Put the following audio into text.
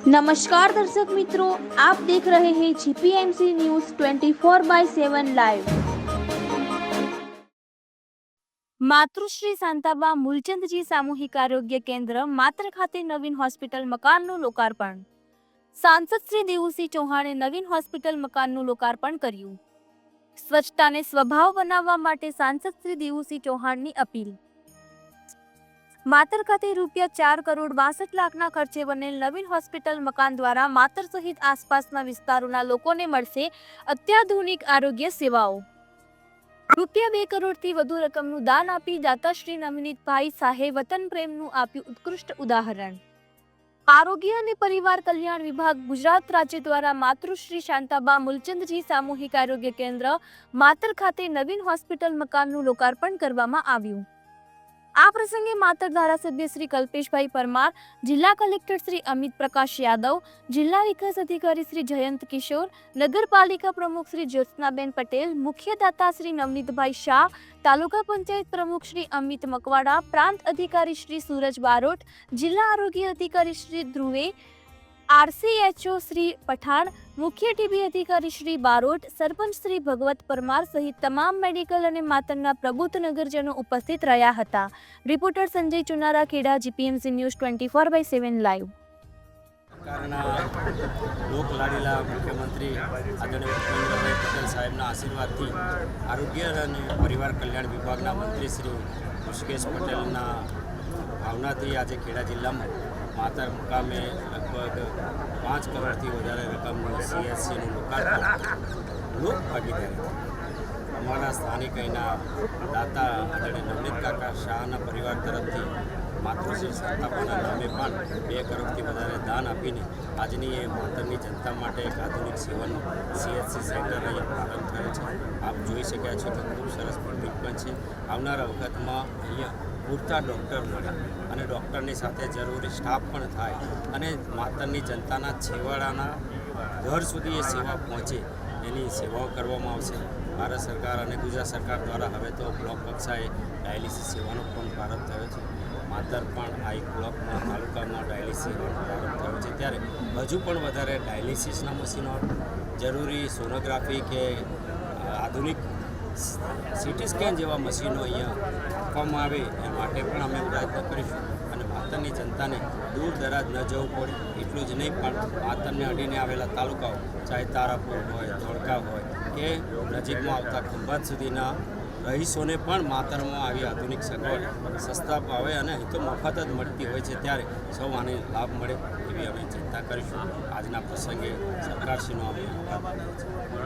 नमस्कार दर्शक मित्रों, आप देख रहे हैं जीपीएमसी न्यूज 24/7 लाइव। मातृश्री शांताबा मूलचंदजी सामूहिक आरोग्य केंद्र मात्र खाते नवीन હોસ્પિટલ મકાનનું લોકાર્પણ। સાંસદ શ્રી દેવુસિંહ ચૌહાણે નવીન હોસ્પિટલ મકાનનું લોકાર્પણ કર્યું। સ્વચ્છતાને સ્વભાવ બનાવવા માટે સાંસદ શ્રી દેવુસિંહ ચૌહાણની અપીલ। માતર ખાતે ₹4,62,00,000ના ખર્ચે બનેલ નવીન હોસ્પિટલ મકાન દ્વારા માતર સહિત આસપાસના વિસ્તારોના લોકોને મળશે અત્યાધુનિક આરોગ્ય સેવાઓ। ₹2 કરોડથી વધુ રકમનું દાન આપી દાતાશ્રી નવનીતભાઈ શાહે વતન પ્રેમનું આપ્યું ઉત્કૃષ્ટ ઉદાહરણ। આરોગ્ય અને પરિવાર કલ્યાણ વિભાગ ગુજરાત રાજ્ય દ્વારા માતૃશ્રી શાંતાબા મૂલચંદજી સામૂહિક આરોગ્ય કેન્દ્ર માતર ખાતે નવીન હોસ્પિટલ મકાનનું લોકાર્પણ કરવામાં આવ્યું। આ પ્રસંગે માતર ધારાસભ્ય શ્રી કલ્પેશભાઈ પરમાર, જિલ્લા કલેક્ટર શ્રી અમિત પ્રકાશ યાદવ, જિલ્લા વિકાસ અધિકારી શ્રી જયંત કિશોર, નગરપાલિકા પ્રમુખ શ્રી જ્યોત્સનાબેન પટેલ, મુખ્ય દાતા શ્રી નવનીતભાઈ શાહ, તાલુકા પંચાયત પ્રમુખ શ્રી અમિત મકવાડા, પ્રાંત અધિકારી શ્રી સૂરજ બારોટ, જિલ્લા આરોગ્ય અધિકારી શ્રી ધ્રુવે, RCHO શ્રી પઠાણ, મુખ્ય ટીબી અધિકારી શ્રી બારોટ, સરપંચ શ્રી ભગવત પરમાર સહિત તમામ મેડિકલ અને માતરના પ્રબુદ્ધ નગરજનો ઉપસ્થિત રહ્યા હતા। રિપોર્ટર સંજય ચુનારા, ખેડા, જીપીએમસી ન્યૂઝ 24/7 લાઈવ। સરકારના લોકલાડીલા મુખ્યમંત્રી આદરણીય ભૂપેન્દ્રભાઈ પટેલ સાહેબના આશીર્વાદથી આરોગ્ય અને પરિવાર કલ્યાણ વિભાગના મંત્રી શ્રી ઋષિકેશ પટેલના ભાવનાથી આજે ખેડા જિલ્લામાં માતર મુકામે લગભગ 5 કરોડથી વધારે રકમનું CHCનું લોકાર્પણ લોક ભાગીદારી અમારા સ્થાનિક અહીંના દાતા આદરણીય નવનીત કાકા શાહના પરિવાર તરફથી માતૃશ્રી શાંતાબાના નામે પણ 2 કરોડથી વધારે દાન આપીને આજની એ માતરની જનતા માટે એક આધુનિક સેવાનું CHC સેન્ટર અહીંયા પ્રારંભ થયો છે। આપ જોઈ શક્યા છો કે ખૂબ સરસ બિલ્ડિંગ પણ છે। આવનારા વખતમાં અહીંયા પૂરતા ડૉક્ટર મળે અને ડૉક્ટરની સાથે જરૂરી સ્ટાફ પણ થાય અને માતરની જનતાના છેવાડાના ઘર સુધી એ સેવા પહોંચે એની સેવાઓ કરવામાં આવશે। ભારત સરકાર અને ગુજરાત સરકાર દ્વારા હવે તો બ્લોક કક્ષાએ ડાયાલિસિસ સેવાનો પણ પ્રારંભ થયો છે। માતર પણ આ એક બ્લોકમાં તાલુકામાં ડાયાલિસિસ સેવાનો પ્રારંભ થયો છે, ત્યારે હજુ પણ વધારે ડાયાલિસિસના મશીનો, જરૂરી સોનોગ્રાફી કે આધુનિક CT સ્કેન જેવા મશીનો અહીંયા આપવામાં આવે એ માટે પણ અમે પ્રયત્ન કરીશું અને માતરની જનતાને દૂર દરાજ ન જવું પડે એટલું જ નહીં પણ માતરને અડીને આવેલા તાલુકાઓ, ચાહે તારાપુર હોય, ધોળકા હોય કે નજીકમાં આવતા ખંભાત સુધીના રહીશોને પણ માતરમાં આવી આધુનિક સગવડ સસ્તા ભાવે અને અહીં તો મફત જ મળતી હોય છે, ત્યારે સૌ આને લાભ મળે એવી અમે ચિંતા કરીશું। આજના પ્રસંગે સરકારશ્રીનો અમે આભાર માનીએ છીએ।